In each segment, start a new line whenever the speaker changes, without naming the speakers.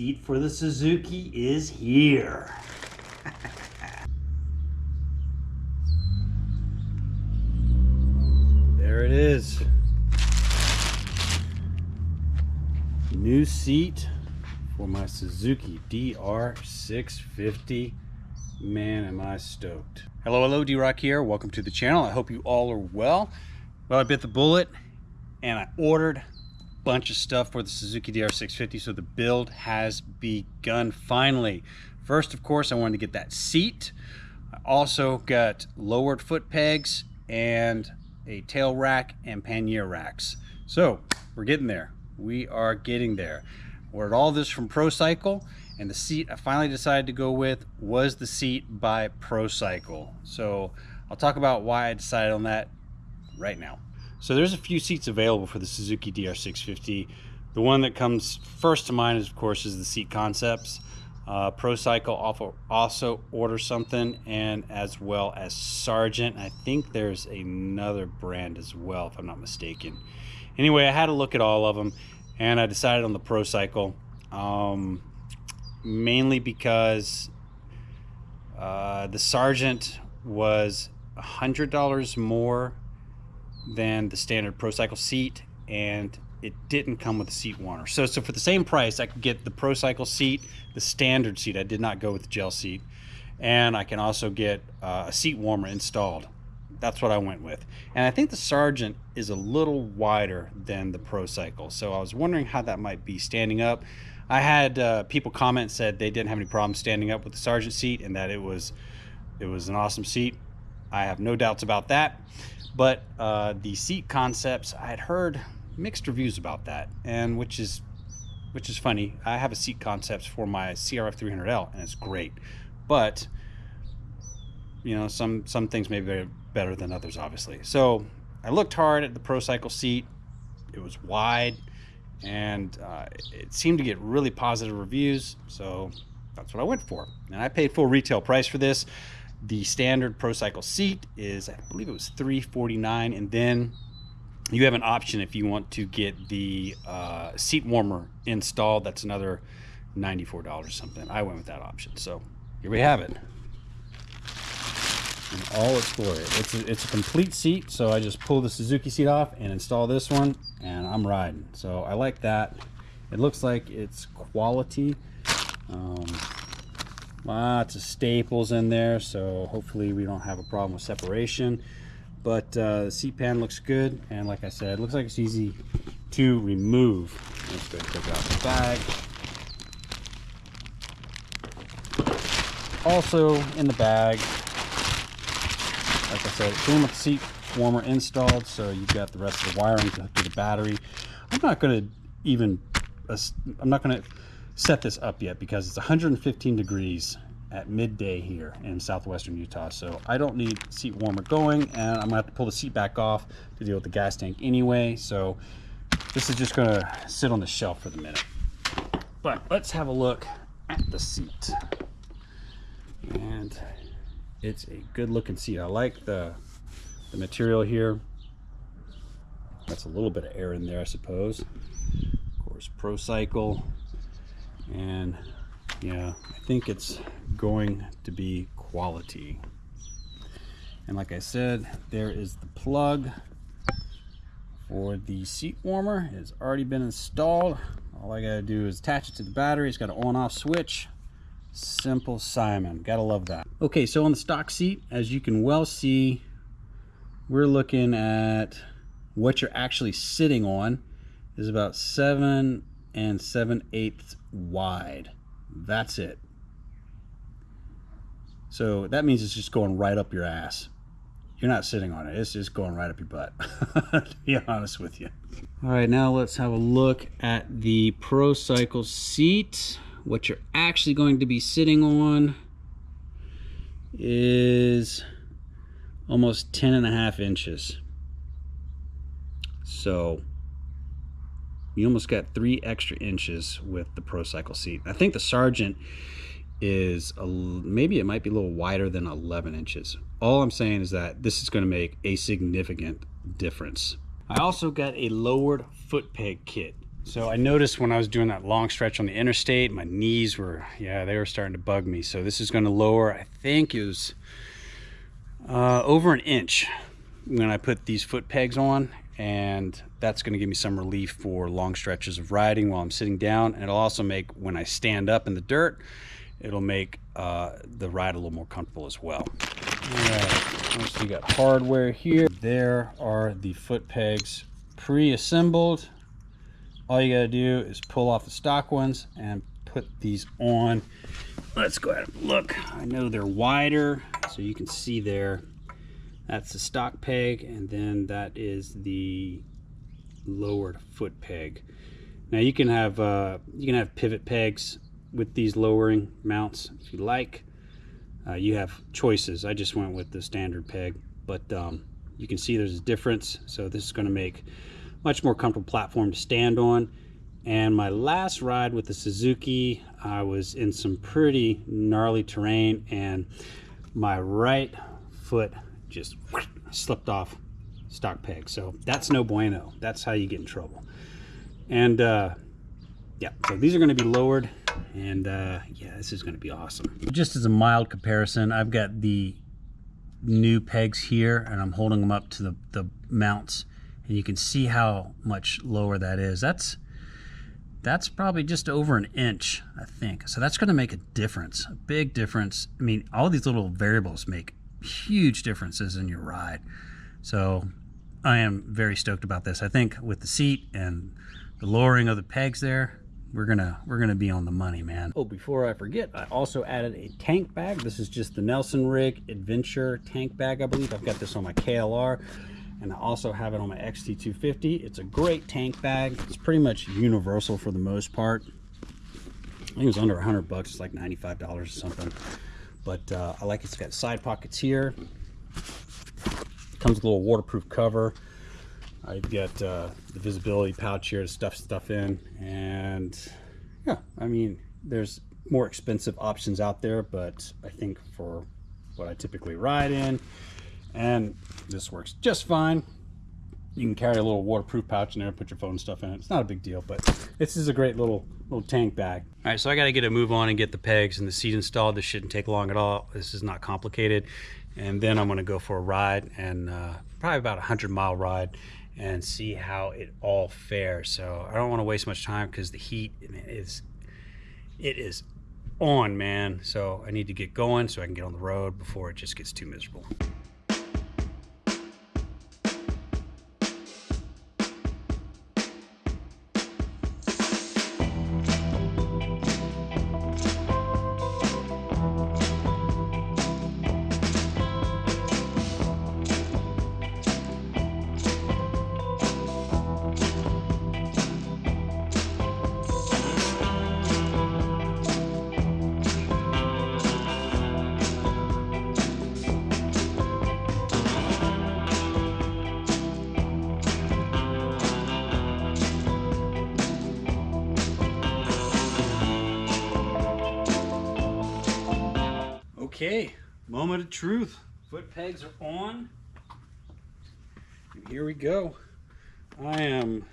seat for the Suzuki is here. There it is. New seat for my Suzuki DR650. Man, am I stoked. Hello, D-Rock here. Welcome to the channel. I hope you all are well. Well, I bit the bullet and I ordered a bunch of stuff for the Suzuki DR650, so the build has begun finally. First, of course, I wanted to get that seat. I also got lowered foot pegs and a tail rack and pannier racks. So we're getting there. We are getting there. Ordered all this from Procycle, and the seat I finally decided to go with was the seat by Procycle. So I'll talk about why I decided on that right now. So there's a few seats available for the Suzuki DR650. The one that comes first to mind, of course, is the Seat Concepts. Procycle also orders something, and as well as Sargent. I think there's another brand as well, if I'm not mistaken. Anyway, I had to look at all of them, and I decided on the Procycle, mainly because the Sargent was $100 more than the standard Procycle seat, and it didn't come with a seat warmer. So for the same price, I could get the Procycle seat, the standard seat. I did not go with the gel seat, and I can also get a seat warmer installed. That's what I went with. And I think the Sargent is a little wider than the Procycle, so I was wondering how that might be standing up. I had people comment, said they didn't have any problem standing up with the Sargent seat and that it was an awesome seat. I have no doubts about that. But the Seat Concepts, I had heard mixed reviews about that, and which is funny. I have a Seat Concepts for my CRF 300L, and it's great. But you know, some things may be better than others, obviously. So I looked hard at the Procycle seat. It was wide, and it seemed to get really positive reviews, so that's what I went for. And I paid full retail price for this. The standard Procycle seat is, I believe it was $349, and then you have an option if you want to get the seat warmer installed. That's another $94 or something. I went with that option. So here we have it in all its glory. It's a complete seat, so I just pull the Suzuki seat off and install this one, and I'm riding. So I like that. It looks like it's quality. Lots of staples in there, so hopefully we don't have a problem with separation. But the seat pan looks good, and like I said, it looks like it's easy to remove. Let's go ahead and take out the bag. Also in the bag, like I said, it came with the seat warmer installed, so you've got the rest of the wiring to hook to the battery. I'm not going to set this up yet because it's 115 degrees at midday here in southwestern Utah, so I don't need seat warmer going, and I'm gonna have to pull the seat back off to deal with the gas tank anyway, so this is just gonna sit on the shelf for the minute. But let's have a look at the seat, and it's a good looking seat. I like the material here. That's a little bit of air in there, I suppose. Of course, Procycle. And yeah, I think it's going to be quality. And like I said, there is the plug for the seat warmer. It's already been installed. All I gotta do is attach it to the battery. It's got an on-off switch. Simple Simon, gotta love that. Okay, so on the stock seat, as you can well see, we're looking at what you're actually sitting on is about 7 7/8 wide. That's it. So that means it's just going right up your ass. You're not sitting on it, it's just going right up your butt, to be honest with you. All right, now let's have a look at the Procycle seat. What you're actually going to be sitting on is almost 10.5 inches. So you almost got 3 extra inches with the Procycle seat. I think the Sargent is maybe it might be a little wider than 11 inches. All I'm saying is that this is going to make a significant difference. I also got a lowered foot peg kit. So I noticed when I was doing that long stretch on the interstate, my knees were, they were starting to bug me. So this is going to lower, I think it was over an inch when I put these foot pegs on, and that's going to give me some relief for long stretches of riding while I'm sitting down. And it'll also make, when I stand up in the dirt, it'll make the ride a little more comfortable as well. All right, so you got hardware here. There are the foot pegs pre-assembled. All you gotta do is pull off the stock ones and put these on. Let's go ahead and look. I know they're wider, so you can see there. That's the stock peg, and then that is the lowered foot peg. Now you can have pivot pegs with these lowering mounts if you like. You have choices. I just went with the standard peg, but you can see there's a difference. So this is going to make much more comfortable platform to stand on. And my last ride with the Suzuki, I was in some pretty gnarly terrain, and my right foot just slipped off stock peg. So that's no bueno. That's how you get in trouble. And yeah, so these are going to be lowered, and yeah, this is going to be awesome. Just as a mild comparison, I've got the new pegs here, and I'm holding them up to the mounts, and you can see how much lower that is. That's probably just over an inch, I think. So that's going to make a difference, a big difference. I mean, all these little variables make huge differences in your ride. So I am very stoked about this. I think with the seat and the lowering of the pegs there, we're gonna be on the money, man. Oh, before I forget, I also added a tank bag. This is just the Nelson Rig Adventure tank bag, I believe. I've got this on my KLR, and I also have it on my XT250. It's a great tank bag. It's pretty much universal for the most part. I think it was under $100. It's like $95 or something. But I like it's got side pockets here. Comes with a little waterproof cover. I've got the visibility pouch here to stuff stuff in, and yeah, I mean, there's more expensive options out there, but I think for what I typically ride in, and this works just fine. You can carry a little waterproof pouch in there, put your phone stuff in it. It's not a big deal, but this is a great little tank bag. All right, so I got to get a move on and get the pegs and the seat installed. This shouldn't take long at all. This is not complicated. And then I'm going to go for a ride, and probably about a 100-mile ride, and see how it all fares. So I don't want to waste much time because the heat it is on, man. So I need to get going so I can get on the road before it just gets too miserable. Okay, moment of truth. Foot pegs are on. And here we go. I am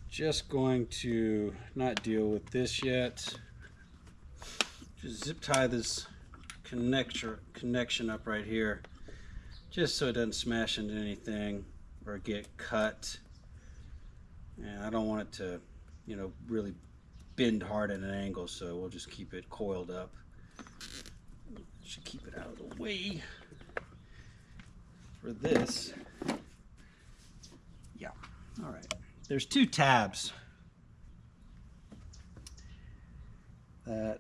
just going to not deal with this yet. Just zip tie this connection up right here, just so it doesn't smash into anything or get cut. And I don't want it to, you know, really bend hard at an angle, so we'll just keep it coiled up. Should keep it out of the way for this. Yeah, all right. There's two tabs there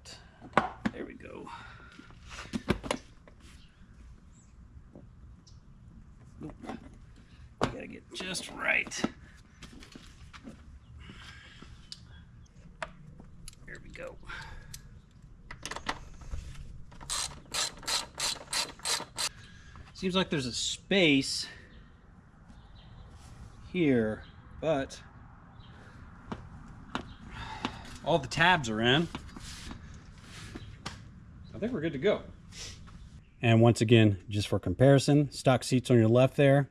we go. Nope. You gotta get just right. There we go. Seems like there's a space here, but all the tabs are in. I think we're good to go. And once again, just for comparison, stock seats on your left there,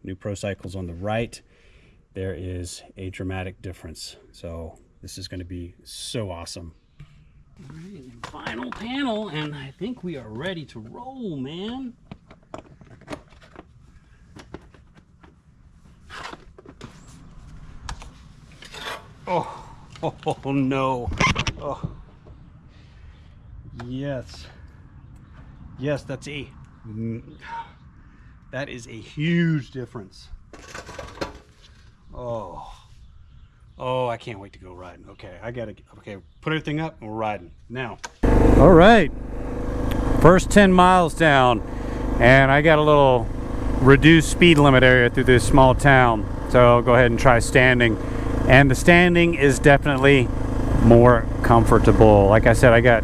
new Procycles on the right. there is a dramatic difference. So this is going to be so awesome. All right, final panel, and I think we are ready to roll, man. Oh no. Oh. Yes. Yes, that is a huge difference. Oh, I can't wait to go riding. Okay, okay, put everything up and we're riding now. All right, first 10 miles down, and I got a little reduced speed limit area through this small town. So I'll go ahead and try standing. And the standing is definitely more comfortable. Like I said, I got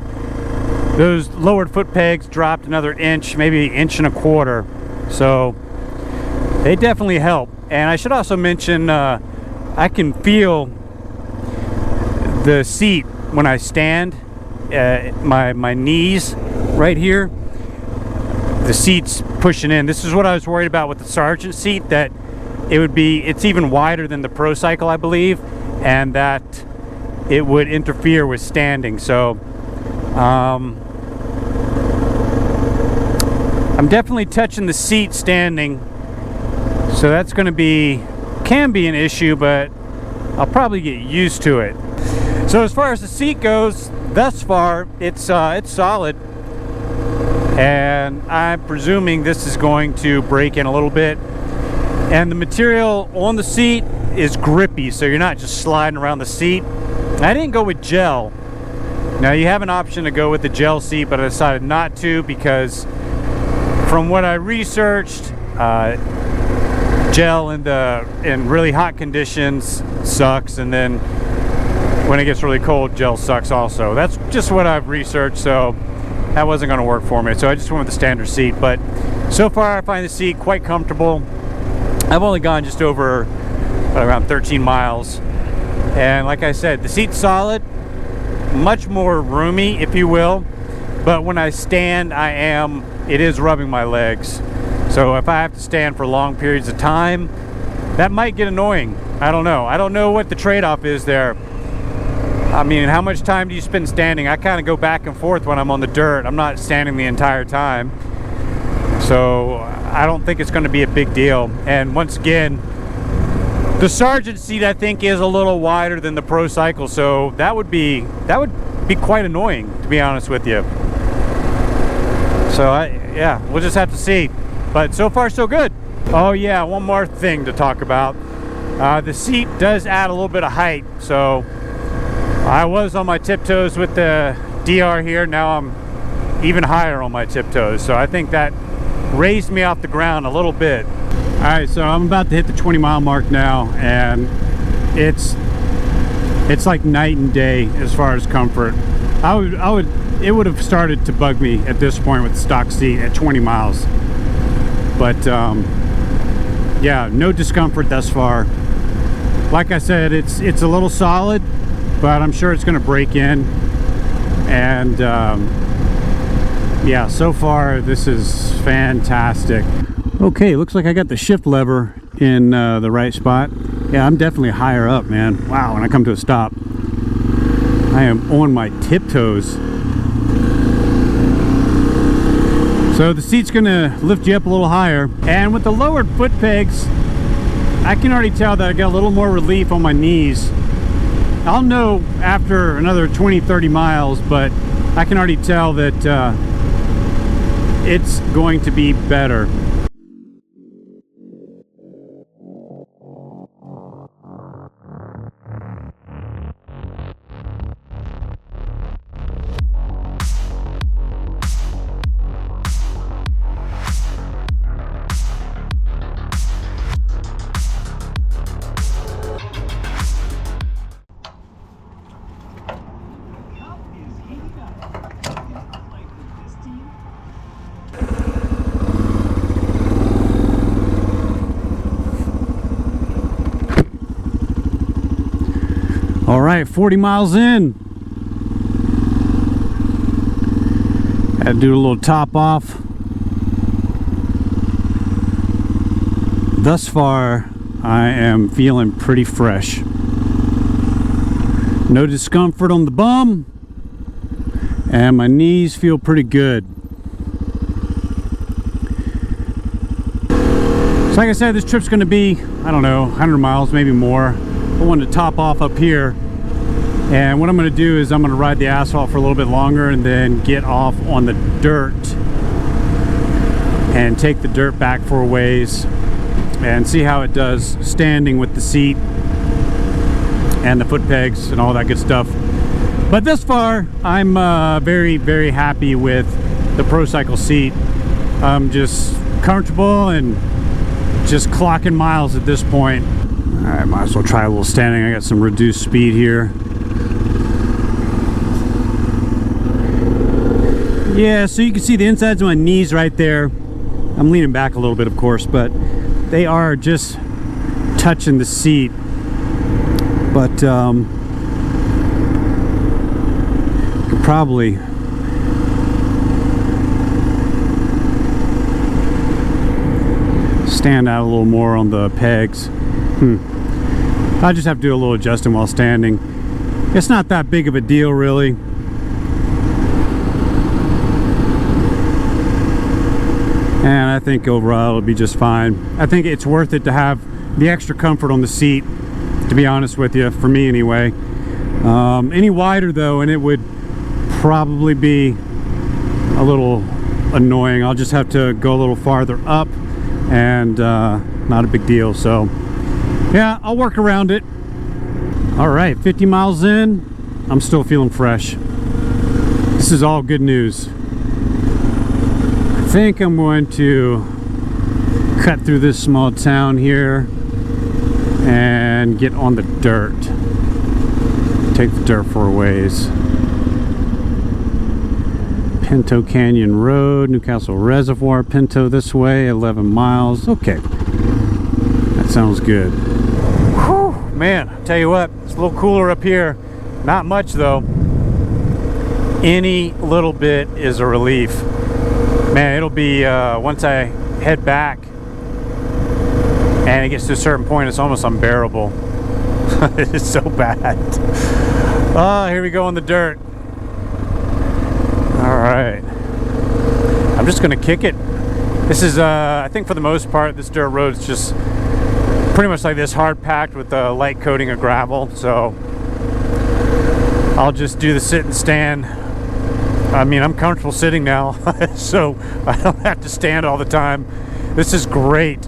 those lowered foot pegs dropped another inch, maybe 1.25 inches. So they definitely help. And I should also mention, I can feel the seat when I stand, my knees right here. The seat's pushing in. This is what I was worried about with the Sargent seat, that it's even wider than the Procycle, I believe, and that it would interfere with standing. So I'm definitely touching the seat standing, so that's going to can be an issue, but I'll probably get used to it. So as far as the seat goes, thus far it's solid, and I'm presuming this is going to break in a little bit. And the material on the seat is grippy, so you're not just sliding around the seat. I didn't go with gel. Now you have an option to go with the gel seat, but I decided not to because from what I researched, gel in really hot conditions sucks, and then when it gets really cold, gel sucks also. That's just what I've researched, so that wasn't going to work for me. So I just went with the standard seat. But so far I find the seat quite comfortable. I've only gone just over around 13 miles, and like I said, the seat's solid, much more roomy, if you will, but when I stand, it is rubbing my legs. So if I have to stand for long periods of time, that might get annoying. I don't know what the trade-off is there. I mean, how much time do you spend standing? I kind of go back and forth when I'm on the dirt. I'm not standing the entire time, so I don't think it's going to be a big deal. And once again, the Sargent seat I think is a little wider than the Procycle, so that would be quite annoying, to be honest with you. So yeah, we'll just have to see. But so far so good. Oh yeah, one more thing to talk about. The seat does add a little bit of height, so I was on my tiptoes with the DR here. Now I'm even higher on my tiptoes, so I think that raised me off the ground a little bit. All right, so I'm about to hit the 20-mile mark now, and it's like night and day as far as comfort. It would have started to bug me at this point with the stock seat at 20 miles, but yeah, no discomfort thus far. Like I said, it's a little solid, but I'm sure it's going to break in, and yeah, so far this is fantastic. Okay, looks like I got the shift lever in the right spot. Yeah, I'm definitely higher up, man. Wow, when I come to a stop, I am on my tiptoes. So the seat's gonna lift you up a little higher, and with the lowered foot pegs, I can already tell that I got a little more relief on my knees. I'll know after another 20-30 miles, but I can already tell that it's going to be better. All right, 40 miles in. Had to do a little top off. Thus far, I am feeling pretty fresh. No discomfort on the bum, and my knees feel pretty good. So like I said, this trip's going to be, I don't know, 100 miles, maybe more. I wanted to top off up here, and what I'm going to do is I'm going to ride the asphalt for a little bit longer and then get off on the dirt and take the dirt back for a ways and see how it does standing with the seat and the foot pegs and all that good stuff. But this far, I'm very, very happy with the Procycle seat. I'm just comfortable and just clocking miles at this point. All right, might as well try a little standing. I got some reduced speed here. Yeah, so you can see the insides of my knees right there. I'm leaning back a little bit, of course, but they are just touching the seat. But could probably stand out a little more on the pegs. I just have to do a little adjusting while standing. It's not that big of a deal, really. And I think overall it'll be just fine. I think it's worth it to have the extra comfort on the seat, to be honest with you, for me anyway. Any wider though, and it would probably be a little annoying. I'll just have to go a little farther up, and not a big deal. So yeah, I'll work around it. All right, 50 miles in, I'm still feeling fresh. This is all good news. I think I'm going to cut through this small town here and get on the dirt. Take the dirt for a ways. Pinto Canyon Road, Newcastle Reservoir, Pinto this way, 11 miles. Okay, that sounds good. Whew, man, I'll tell you what, it's a little cooler up here. Not much though. Any little bit is a relief. Man, it'll be, once I head back and it gets to a certain point, it's almost unbearable. It's so bad. Oh, here we go on the dirt. All right. I'm just gonna kick it. This is, I think for the most part, this dirt road is just pretty much like this, hard packed with a light coating of gravel. So I'll just do the sit and stand. I mean, I'm comfortable sitting now, so I don't have to stand all the time. This is great.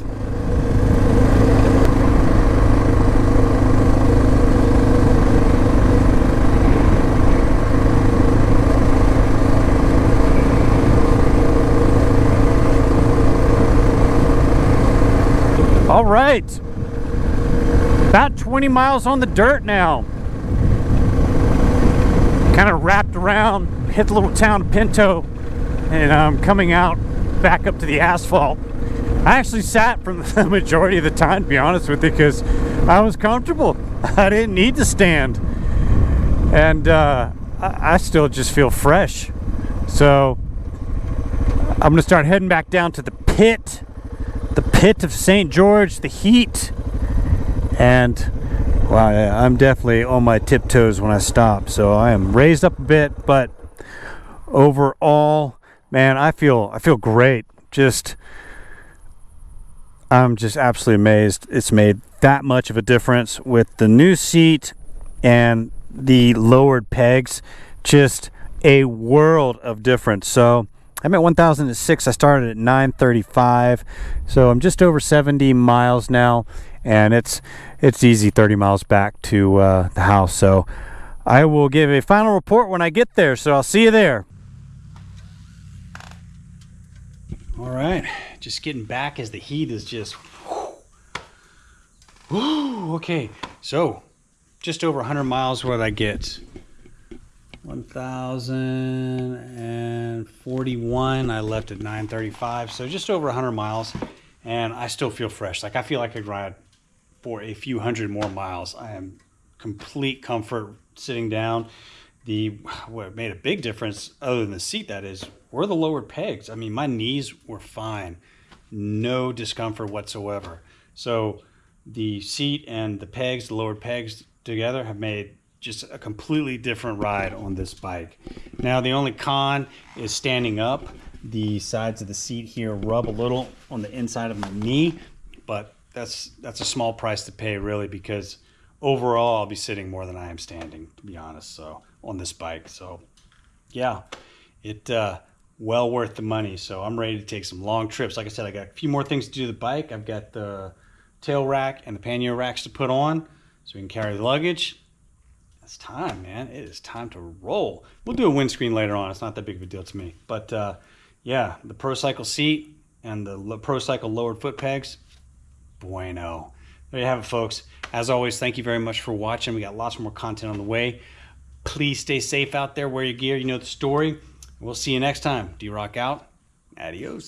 All right, about 20 miles on the dirt now. Kind of wrapped around, hit the little town of Pinto, and I'm coming out back up to the asphalt. I actually sat for the majority of the time, to be honest with you, because I was comfortable. I didn't need to stand, and I still just feel fresh. So I'm gonna start heading back down to the pit of St. George, the heat, and wow, I'm definitely on my tiptoes when I stop, so I am raised up a bit, but overall, man, I feel great. I'm just absolutely amazed it's made that much of a difference with the new seat and the lowered pegs. Just a world of difference. So I'm at 1,006. I started at 935, so I'm just over 70 miles now, and it's easy 30 miles back to the house. So I will give a final report when I get there, so I'll see you there. All right, just getting back as the heat is just okay. So just over 100 miles. What did I get? 1,041. I left at 935, so just over 100 miles, and I still feel fresh. Like, I feel like I could ride for a few hundred more miles. I am complete comfort sitting down. What made a big difference, other than the seat, that is, were the lowered pegs. I mean, my knees were fine, no discomfort whatsoever. So the seat and the pegs, the lowered pegs together, have made just a completely different ride on this bike. Now the only con is standing up. The sides of the seat here rub a little on the inside of my knee, but that's a small price to pay, really, because overall I'll be sitting more than I am standing, to be honest, so on this bike. So yeah, it well worth the money. So I'm ready to take some long trips. Like I said, I got a few more things to do to the bike. I've got the tail rack and the pannier racks to put on so we can carry the luggage. It's time, man. It is time to roll. We'll do a windscreen later on. It's not that big of a deal to me. But yeah, the Procycle seat and the Procycle lowered foot pegs, bueno. There you have it, folks. As always, thank you very much for watching. We got lots more content on the way. Please stay safe out there. Wear your gear. You know the story. We'll see you next time. D-Rock out. Adios.